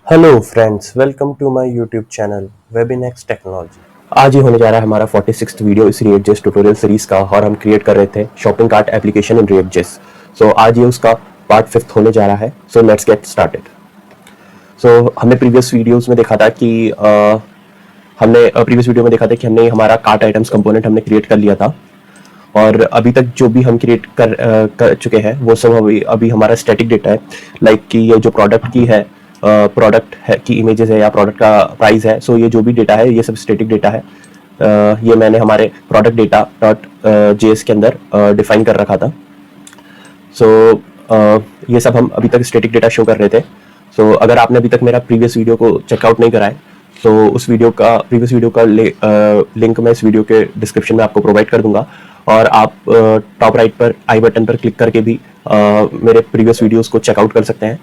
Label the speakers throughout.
Speaker 1: Hello friends, welcome to my YouTube channel Webinex technology. आज ये होने जा रहा है हमारा 46th वीडियो इस रिएक्ट.जेएस ट्यूटोरियल सीरीज का और हम क्रिएट कर रहे थे shopping cart application in ReactJS. So आज ये उसका पार्ट 5th होने जा रहा है। So let's get started. So हमने प्रीवियस वीडियोस में देखा था कि हमने हमारा कार्ट आइटम्स कंपोनेंट हमने क्रिएट कर लिया था और अभी तक जो भी हम क्रिएट कर चुके हैं वो सब अभी हमारा स्टैटिक डेटा है। लाइक कि ये जो प्रोडक्ट की है प्रोडक्ट है की इमेजेस है या प्रोडक्ट का प्राइस है। सो ये जो भी डेटा है ये सब स्टैटिक डेटा है। ये मैंने हमारे प्रोडक्ट डेटा डॉट जेएस के अंदर डिफाइन कर रखा था। सो ये सब हम अभी तक स्टैटिक डेटा शो कर रहे थे। सो अगर आपने अभी तक मेरा प्रीवियस वीडियो को चेकआउट नहीं करा है तो उस प्रीवियस वीडियो का लिंक मैं इस वीडियो के डिस्क्रिप्शन में आपको प्रोवाइड कर दूंगा और आप टॉप राइट पर आई बटन पर क्लिक करके भी मेरे प्रीवियस वीडियोस को चेकआउट कर सकते हैं।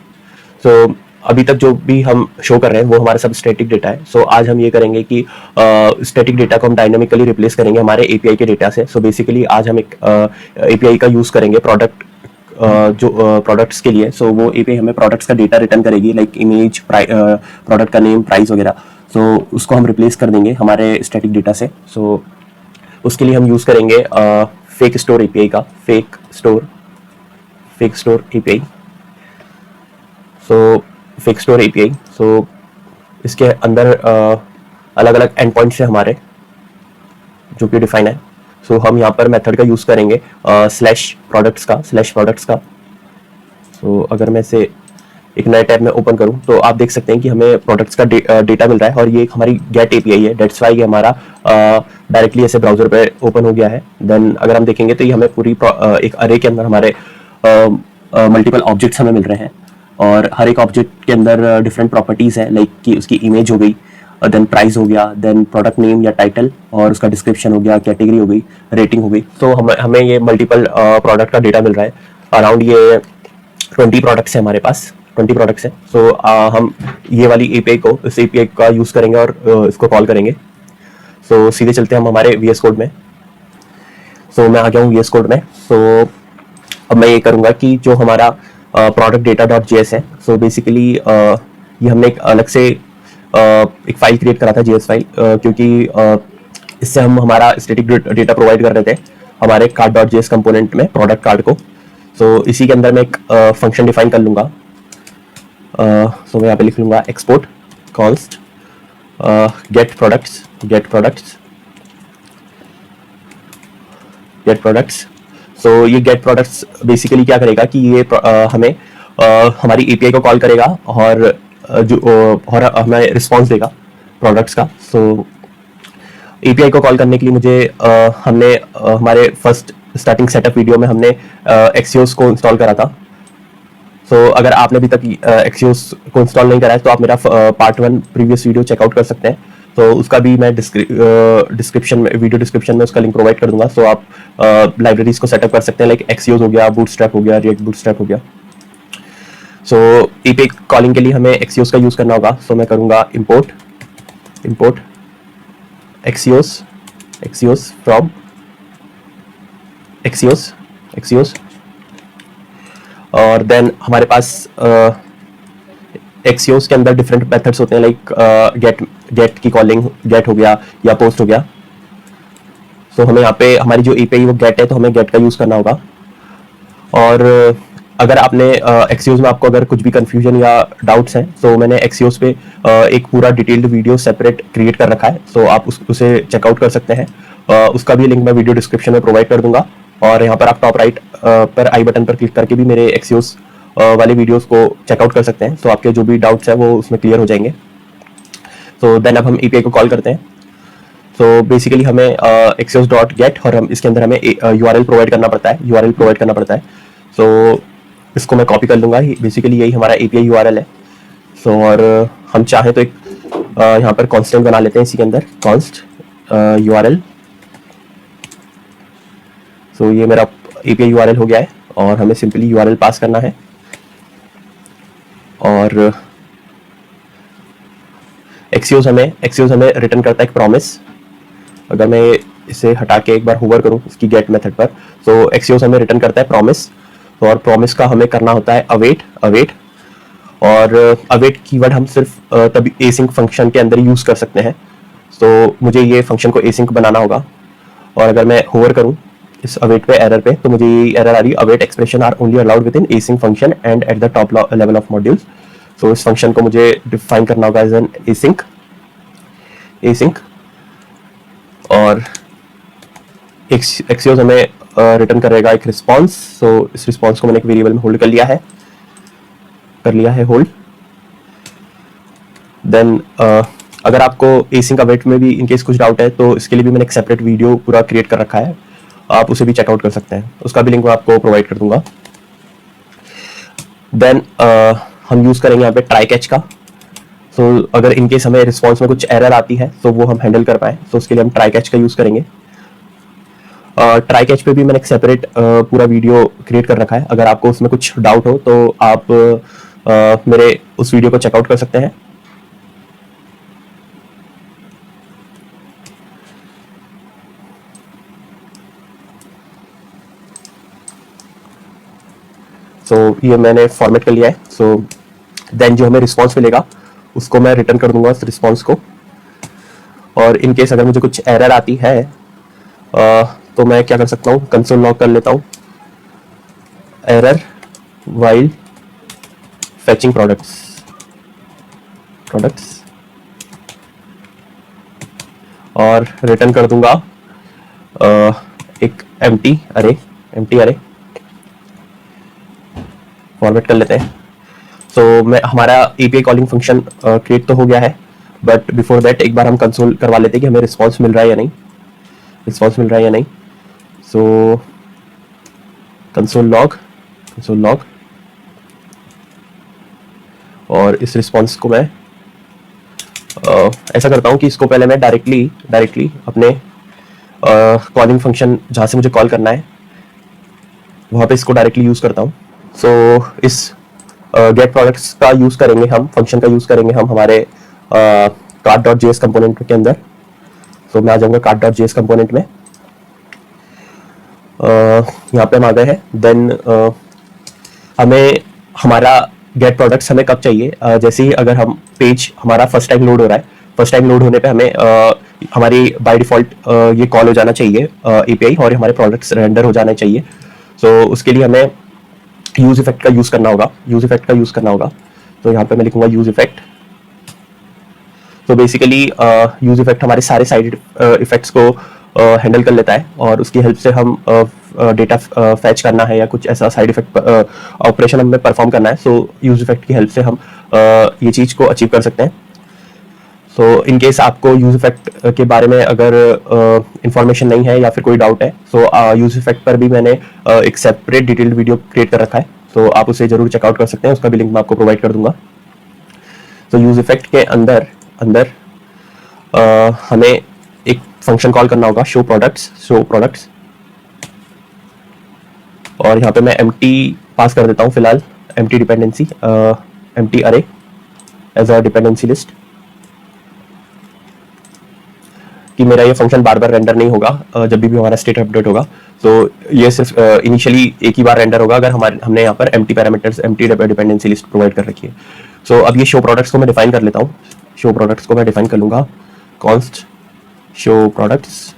Speaker 1: सो अभी तक जो भी हम शो कर रहे हैं वो हमारा सब स्टैटिक डेटा है। सो आज हम ये करेंगे कि स्टैटिक डेटा को हम डायनामिकली रिप्लेस करेंगे हमारे एपीआई के डेटा से। सो बेसिकली आज हम एक एपीआई का यूज करेंगे जो प्रोडक्ट्स के लिए। सो वो एपीआई हमें प्रोडक्ट्स का डेटा रिटर्न करेगी, लाइक इमेज, प्रोडक्ट का नेम, प्राइस वगैरह। सो उसको हम रिप्लेस कर देंगे हमारे स्टैटिक डेटा से। सो उसके लिए हम यूज करेंगे फेक स्टोर एपीआई का, fake store API. So fake store API, so इसके अंदर अलग अलग एंड पॉइंट्स है हमारे जो कि डिफाइन है। सो हम यहाँ पर मेथड का यूज करेंगे स्लैश प्रोडक्ट्स का। सो अगर मैं इसे एक नए टैब में ओपन करूं तो आप देख सकते हैं कि हमें प्रोडक्ट्स का डेटा मिल रहा है और ये एक हमारी गेट एपीआई है। दैट्स वाई ये हमारा डायरेक्टली ऐसे ब्राउजर पे ओपन हो गया है। देन अगर हम देखेंगे तो ये हमें पूरी एक अरे के अंदर हमारे मल्टीपल ऑब्जेक्ट्स हमें मिल रहे हैं और हर एक ऑब्जेक्ट के अंदर डिफरेंट प्रॉपर्टीज है, लाइक कि उसकी इमेज हो गई, देन प्राइस हो गया, देन प्रोडक्ट नेम या टाइटल और उसका डिस्क्रिप्शन हो गया, कैटेगरी हो गई, रेटिंग हो गई। तो हमें ये मल्टीपल प्रोडक्ट का डेटा मिल रहा है। अराउंड ये 20 प्रोडक्ट्स है हमारे पास, 20 प्रोडक्ट्स है। सो हम ये वाली इस एपीआई का यूज करेंगे और इसको कॉल करेंगे। सो सीधे चलते हैं हम हमारे वीएस कोड में। सो मैं आ गया हूँ वीएस कोड में। सो अब मैं ये करूंगा कि जो हमारा प्रोडक्ट डेटा डॉट जेएस है, सो बेसिकली ये हमने एक अलग से एक फाइल क्रिएट करा था, जेएस फाइल, क्योंकि इससे हम हमारा स्टैटिक डेटा प्रोवाइड कर रहे थे हमारे कार्ड डॉट जेएस कंपोनेंट में प्रोडक्ट कार्ड को। सो इसी के अंदर मैं एक फंक्शन डिफाइन कर लूंगा। सो मैं यहाँ पे लिख लूंगा एक्सपोर्ट कॉन्स्ट गेट प्रोडक्ट्स। सो ये गेट प्रोडक्ट्स बेसिकली क्या करेगा कि ये हमें हमारी एपीआई को कॉल करेगा और हमें रिस्पॉन्स देगा प्रोडक्ट्स का। सो एपीआई को कॉल करने के लिए मुझे हमने हमारे फर्स्ट स्टार्टिंग सेटअप वीडियो में हमने एक्सियोस को इंस्टॉल करा था। सो अगर आपने अभी तक एक्सियोस को इंस्टॉल नहीं करा है तो आप मेरा पार्ट 1 प्रीवियस वीडियो चेकआउट कर सकते हैं। तो उसका भी मैं वीडियो डिस्क्रिप्शन में उसका लिंक प्रोवाइड कर दूंगा। सो आप लाइब्रेरीज को सेटअप कर सकते हैं, लाइक एक्सियोस हो गया, बूटस्ट्रैप हो गया, रिएक्ट बूटस्ट्रैप हो गया। सो एपीआई कॉलिंग के लिए हमें एक्सियोस का यूज करना होगा। सो मैं करूंगा इंपोर्ट एक्सियोस फ्रॉम एक्सियोस और देन हमारे पास एक्सियोस के अंदर डिफरेंट मेथड्स होते हैं, लाइक गेट की कॉलिंग, गेट हो गया या पोस्ट हो गया। सो हमें यहाँ पे हमारी जो एपीआई वो गेट है तो हमें गेट का यूज करना होगा। और अगर आपने एक्सियोस में आपको अगर कुछ भी कंफ्यूजन या डाउट्स हैं तो मैंने एक्सियोस पे एक पूरा डिटेल्ड वीडियो सेपरेट क्रिएट कर रखा है। सो आप उसे चेकआउट कर सकते हैं। उसका भी लिंक मैं वीडियो डिस्क्रिप्शन में प्रोवाइड कर दूंगा और यहाँ पर आप टॉप राइट पर आई बटन पर क्लिक करके भी मेरे एक्सियोस वाले वीडियोस को चेकआउट कर सकते हैं। तो आपके जो भी डाउट्स हैं वो उसमें क्लियर हो जाएंगे। तो देन अब हम एपीआई को कॉल करते हैं। तो बेसिकली हमें एक्सियोस डॉट गेट और हम इसके अंदर हमें यूआरएल प्रोवाइड करना पड़ता है। सो इसको मैं कॉपी कर लूंगा। बेसिकली यही हमारा एपीआई यूआरएल है। सो और हम चाहें तो एक यहाँ पर कांस्टेंट बना लेते हैं इसी के अंदर, कॉन्स्ट यूआरएल। सो ये मेरा एपीआई यूआरएल हो गया है और हमें सिंपली यूआरएल पास करना है। और एक्सियोस हमें रिटर्न करता है एक प्रॉमिस। अगर मैं इसे हटा के एक बार होवर करूं इसकी गेट मेथड पर, तो एक्सियोस हमें रिटर्न करता है प्रॉमिस और प्रॉमिस का हमें करना होता है अवेट। और अवेट कीवर्ड हम सिर्फ तभी एसिंक फंक्शन के अंदर यूज कर सकते हैं। तो मुझे ये फंक्शन को एसिंक बनाना होगा, और अगर मैं होवर करूं इस अवेट पे एरर पे, तो मुझे ये एरर आ रही है, await expression are only allowed within async function and at the top level of modules. तो इस फंक्शन को मुझे डिफाइन करना होगा एज एन एसिंक और एक्सियोस हमें रिटर्न करेगा एक रिस्पॉन्स। सो इस रिस्पॉन्स को मैंने एक वेरिएबल में होल्ड कर लिया है होल्ड। देन अगर आपको एसिंक अवेट में भी इनकेस कुछ डाउट है तो इसके लिए भी मैंने एक सेपरेट वीडियो पूरा क्रिएट कर रखा है, आप उसे भी चेकआउट कर सकते हैं, उसका भी लिंक मैं आपको प्रोवाइड कर दूंगा। देन हम यूज करेंगे यहाँ पे ट्राई कैच का। सो अगर इनकेस हमें रिस्पॉन्स में कुछ एरर आती है तो वो हम हैंडल कर पाए, तो उसके लिए हम ट्राई कैच का यूज करेंगे। ट्राई कैच पे भी मैंने एक सेपरेट पूरा वीडियो क्रिएट कर रखा है, अगर आपको उसमें कुछ डाउट हो तो आप मेरे उस वीडियो को चेकआउट कर सकते हैं। सो ये मैंने फॉर्मेट कर लिया है। सो देन जो हमें रिस्पॉन्स मिलेगा उसको मैं रिटर्न कर दूंगा उस रिस्पॉन्स को। और इन केस अगर मुझे कुछ एरर आती है तो मैं क्या कर सकता हूँ, कंसोल लॉग कर लेता हूँ, एरर वाइल फेचिंग प्रोडक्ट्स और रिटर्न कर दूंगा एक एम्प्टी अरे फॉर्मेट कर लेते हैं। सो मैं हमारा एपीआई कॉलिंग फंक्शन क्रिएट तो हो गया है, बट बिफोर दैट एक बार हम कंसोल करवा लेते हैं कि हमें रिस्पॉन्स मिल रहा है या नहीं। सो कंसोल लॉग और इस रिस्पॉन्स को मैं ऐसा करता हूं कि इसको पहले मैं डायरेक्टली अपने कॉलिंग फंक्शन जहां से मुझे कॉल करना है वहां पे इसको डायरेक्टली यूज करता हूं। सो इस गेट प्रोडक्ट्स का यूज करेंगे हम, फंक्शन का यूज करेंगे हम हमारे cart.js कंपोनेंट के अंदर। सो मैं आ जाऊंगा cart.js कंपोनेंट में, यहाँ पे हम आ गए हैं। देन हमें हमारा गेट प्रोडक्ट्स हमें कब चाहिए, जैसे ही अगर हम पेज हमारा फर्स्ट टाइम लोड हो रहा है, फर्स्ट टाइम लोड होने पे हमें हमारी बाय डिफॉल्ट ये कॉल हो जाना चाहिए एपीआई, और हमारे प्रोडक्ट्स रेंडर हो जाने चाहिए। सो उसके लिए हमें यूज इफेक्ट का यूज करना होगा। तो यहाँ पे मैं लिखूंगा यूज इफेक्ट। तो बेसिकली यूज इफेक्ट हमारे सारे साइड इफेक्ट्स को हैंडल कर लेता है, और उसकी हेल्प से हम डेटा फैच करना है या कुछ ऐसा साइड इफेक्ट ऑपरेशन हमें परफॉर्म करना है। सो यूज इफेक्ट की हेल्प से हम ये चीज को अचीव कर सकते हैं। सो इन केस आपको यूज इफेक्ट के बारे में अगर इंफॉर्मेशन नहीं है या फिर कोई डाउट है, सो यूज इफेक्ट पर भी मैंने एक सेपरेट डिटेल्ड वीडियो क्रिएट कर रखा है, तो आप उसे जरूर चेकआउट कर सकते हैं, उसका भी लिंक मैं आपको प्रोवाइड कर दूंगा। तो यूज इफेक्ट के अंदर हमें एक फंक्शन कॉल करना होगा शो प्रोडक्ट्स, और यहाँ पे मैं एम्प्टी पास कर देता हूँ फिलहाल, एम्प्टी अरे एज अ डिपेंडेंसी लिस्ट, कि मेरा ये फंक्शन बार बार रेंडर नहीं होगा जब भी हमारा स्टेट अपडेट होगा। तो ये सिर्फ इनिशियली एक ही बार रेंडर होगा अगर हमने यहाँ पर empty parameters, empty dependency list provide कर रखी है। सो अब ये शो प्रोडक्ट्स को मैं डिफाइन कर लेता हूँ। शो प्रोडक्ट्स को मैं डिफाइन कर लूंगा कॉन्स्ट शो प्रोडक्ट्स,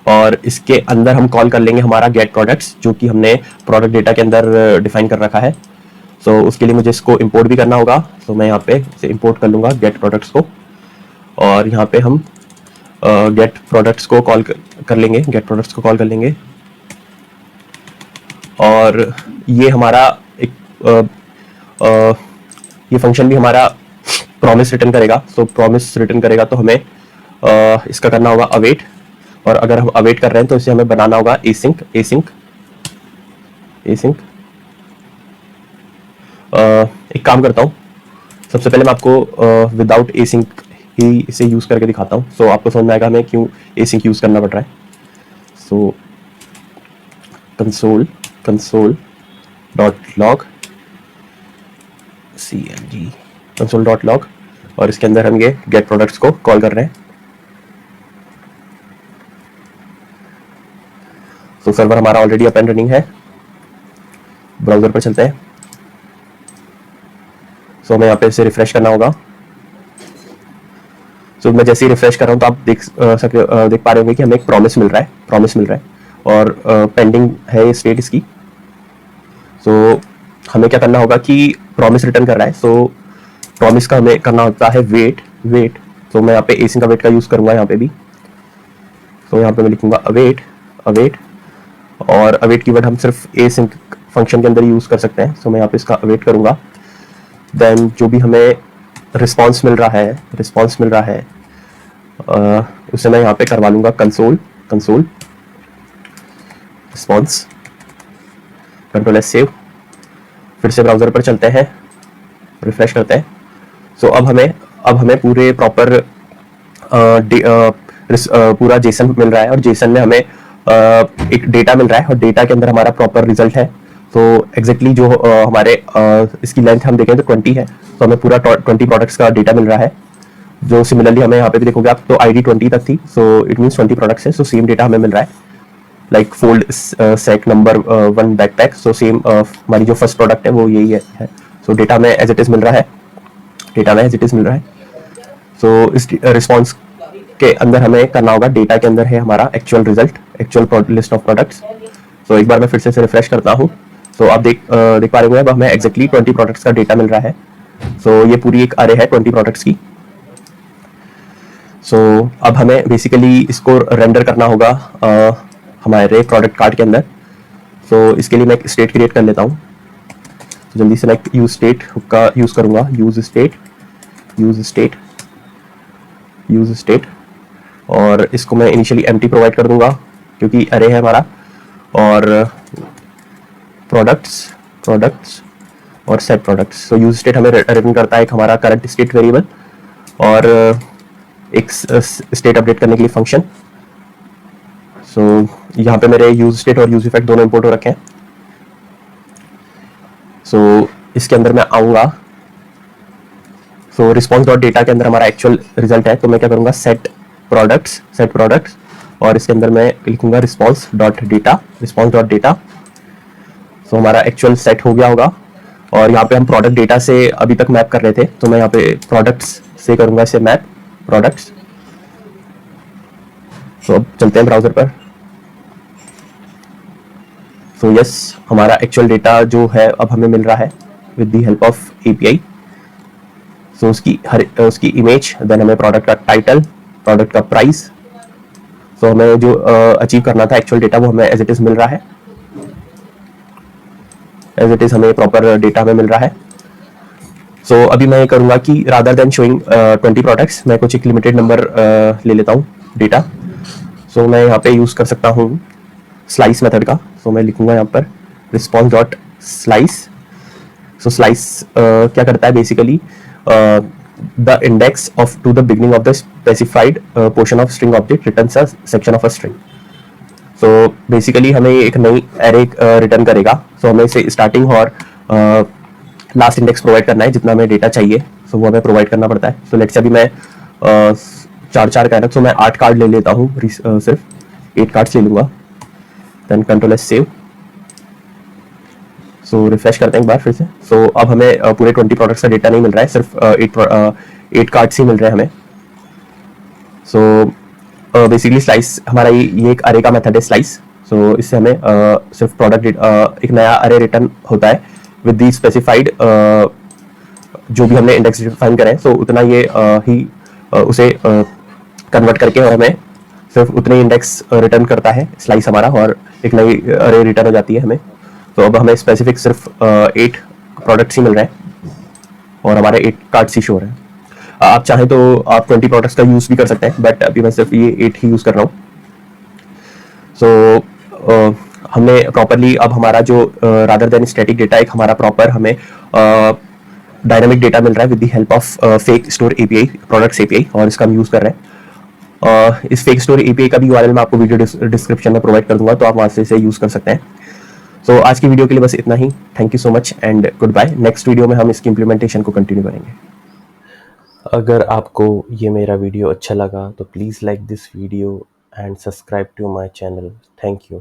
Speaker 1: और इसके अंदर हम कॉल कर लेंगे हमारा गेट प्रोडक्ट्स, जो कि हमने प्रोडक्ट डेटा के अंदर डिफाइन कर रखा है। सो उसके लिए मुझे इसको इंपोर्ट भी करना होगा। तो मैं यहाँ पे इसे इंपोर्ट कर लूंगा गेट प्रोडक्ट्स को, और यहाँ पे हम गेट प्रोडक्ट्स को कॉल कर लेंगे, और ये हमारा एक ये फंक्शन भी हमारा प्रॉमिस रिटर्न करेगा। सो प्रॉमिस रिटर्न करेगा तो हमें इसका करना होगा अवेट, और अगर हम अवेट कर रहे हैं तो इसे हमें बनाना होगा एसिंक। एक काम करता हूँ, सबसे पहले मैं आपको विदाउट एसिंक ही इसे यूज करके दिखाता हूँ, सो आपको समझ में आएगा हमें क्यों एसिंक यूज करना पड़ रहा है। सो कंसोल डॉट लॉग और इसके अंदर हम ये गेट प्रोडक्ट्स को कॉल कर रहे हैं। तो सर्वर हमारा ऑलरेडी अप एंड रनिंग है। ब्राउजर पर चलते हैं। सो हमें यहाँ पे इसे रिफ्रेश करना होगा। सो मैं जैसे ही रिफ्रेश कर रहा हूँ तो आप देख पा रहे होंगे कि हमें एक प्रॉमिस मिल रहा है और पेंडिंग है ये स्टेट इसकी। सो हमें क्या करना होगा कि प्रॉमिस रिटर्न कर रहा है, सो प्रॉमिस का हमें करना होता है वेट। तो मैं यहाँ पे एसिंक अवेट का यूज करूंगा यहाँ पे भी। तो यहाँ पे मैं लिखूंगा अवेट और अवेट कीवर्ड हम सिर्फ एसिंक फंक्शन के अंदर यूज कर सकते हैं। सो मैं यहाँ पे इसका अवेट करूंगा। देन जो भी हमें रिस्पॉन्स मिल रहा है उसे मैं यहाँ पे करवा लूंगा console response, control S save. फिर से ब्राउजर पर चलते हैं, रिफ्रेश करते हैं। सो अब हमें पूरे प्रॉपर पूरा जेसन मिल रहा है और जेसन में हमें एक डेटा मिल रहा है और डेटा के अंदर हमारा प्रॉपर रिजल्ट है। तो एग्जैक्टली जो हमारे इसकी लेंथ हम देखें तो 20 है, तो हमें पूरा 20 प्रोडक्ट्स का डेटा मिल रहा है। जो सिमिलरली हमें यहाँ पे भी देखोगे आप तो आईडी 20 तक थी, सो इट मीन्स 20 प्रोडक्ट्स है। सो सेम डेटा हमें मिल रहा है, like fold set number 1 backpack. So same हमारी जो फर्स्ट प्रोडक्ट है वो यही है। सो डेटा में एज इट इज मिल रहा है। सो इस रिस्पॉन्स के अंदर हमें करना होगा, डेटा के अंदर है हमारा actual result, actual list of products. So एक बार मैं फिर से रिफ्रेश करता हूँ। सो आप देख पा रहे होंगे अब हमें एक्जैक्टली 20 प्रोडक्ट्स का डेटा मिल रहा है। सो ये पूरी एक अरे है 20 प्रोडक्ट्स की। सो अब हमें बेसिकली इसको रेंडर करना होगा हमारे प्रोडक्ट कार्ड के अंदर। सो इसके लिए मैं एक स्टेट क्रिएट कर लेता हूँ। जल्दी से मैं यूज स्टेट का यूज करूंगा, यूज स्टेट और इसको मैं इनिशियली एम्प्टी प्रोवाइड कर दूंगा क्योंकि अरे है हमारा। और प्रोडक्ट्स और सेट प्रोडक्ट्स। सो यूज स्टेट हमें रिटर्न करता है एक हमारा करंट स्टेट वेरिएबल और एक स्टेट अपडेट करने के लिए फंक्शन। सो यहाँ पे मेरे यूज स्टेट और यूज इफेक्ट दोनों इंपोर्ट हो रखे हैं। सो इसके अंदर मैं आऊंगा। सो रिस्पॉन्स डॉट डेटा के अंदर हमारा एक्चुअल रिजल्ट है, तो मैं क्या करूंगा सेट प्रोडक्ट्स और इसके अंदर मैं लिखूंगा रिस्पॉन्स डॉट डेटा। सो हमारा एक्चुअल सेट हो गया होगा और यहाँ पे हम प्रोडक्ट डेटा से अभी तक मैप कर रहे थे, तो मैं यहाँ पे प्रोडक्ट्स से करूंगा इसे मैप प्रोडक्ट्स। सो अब चलते हैं ब्राउजर पर। सो यस हमारा एक्चुअल डेटा जो है अब हमें मिल रहा है with the help of API. So उसकी इमेज, देन हमें प्रोडक्ट का टाइटल, प्रोडक्ट का प्राइस। सो हमें जो अचीव करना था एक्चुअल डेटा वो हमें एज इट इज मिल रहा है, हमें प्रॉपर डेटा हमें मिल रहा है। सो अभी मैं ये करूंगा कि रादर देन शोइंग 20 प्रोडक्ट्स मैं कुछ एक लिमिटेड नंबर ले लेता हूँ डेटा। सो मैं यहाँ पे यूज कर सकता हूँ स्लाइस मेथड का। सो मैं लिखूंगा यहाँ पर response dot slice. So slice क्या करता है basically the index of to the beginning of the specified portion of string object returns a section of a string. So basically हमें एक नई एरे रिटर्न करेगा। सो हमें इसे स्टार्टिंग और लास्ट इंडेक्स प्रोवाइड करना है, जितना हमें डेटा चाहिए सो वो हमें प्रोवाइड करना पड़ता है। सो लेट्स से अभी मैं 4 का है ना, सो मैं 8 कार्ड ले लेता हूँ, सिर्फ 8 कार्ड्स ले लूंगा। Then control S save. So refresh करते हैं एक बार फिर से। सो अब हमें पूरे 20 प्रोडक्ट्स का डेटा नहीं मिल रहा है, सिर्फ 8 कार्ड्स ही मिल रहे हैं हमें। सो बेसिकली स्लाइस हमारा ये एक अरे का मेथड है स्लाइस। सो इससे हमें सिर्फ प्रोडक्ट एक नया अरे रिटर्न होता है विद दी स्पेसिफाइड जो भी हमने इंडेक्स डिफाइन करें, सो उतना ये ही उसे कन्वर्ट करके और हमें सिर्फ उतने इंडेक्स रिटर्न करता है स्लाइस हमारा, और एक नई अरे रिटर्न हो जाती है हमें। तो अब हमें स्पेसिफिक सिर्फ 8 प्रोडक्ट्स ही मिल रहे हैं और हमारे 8 कार्ड्स ही शो हो रहे हैं। आप चाहें तो आप 20 प्रोडक्ट्स का यूज भी कर सकते हैं, बट अभी मैं सिर्फ ये 8 ही यूज कर रहा हूँ। सो हमने प्रॉपरली अब हमारा जो रादर देन स्टैटिक डेटा एक हमारा प्रॉपर हमें डायनामिक डेटा मिल रहा है with the help of fake store API, products API, और इसका हम यूज कर रहे हैं। इस फेक स्टोर एपीआई का भी यूआरएल मैं आपको वीडियो डिस्क्रिप्शन में प्रोवाइड कर दूंगा, तो आप वहां से इसे यूज कर सकते हैं। सो आज की वीडियो के लिए बस इतना ही। Thank you so much and goodbye. Next video में हम इसकी इंप्लीमेंटेशन को कंटिन्यू करेंगे। अगर आपको ये मेरा वीडियो अच्छा लगा तो please like this video and subscribe to my channel. Thank you.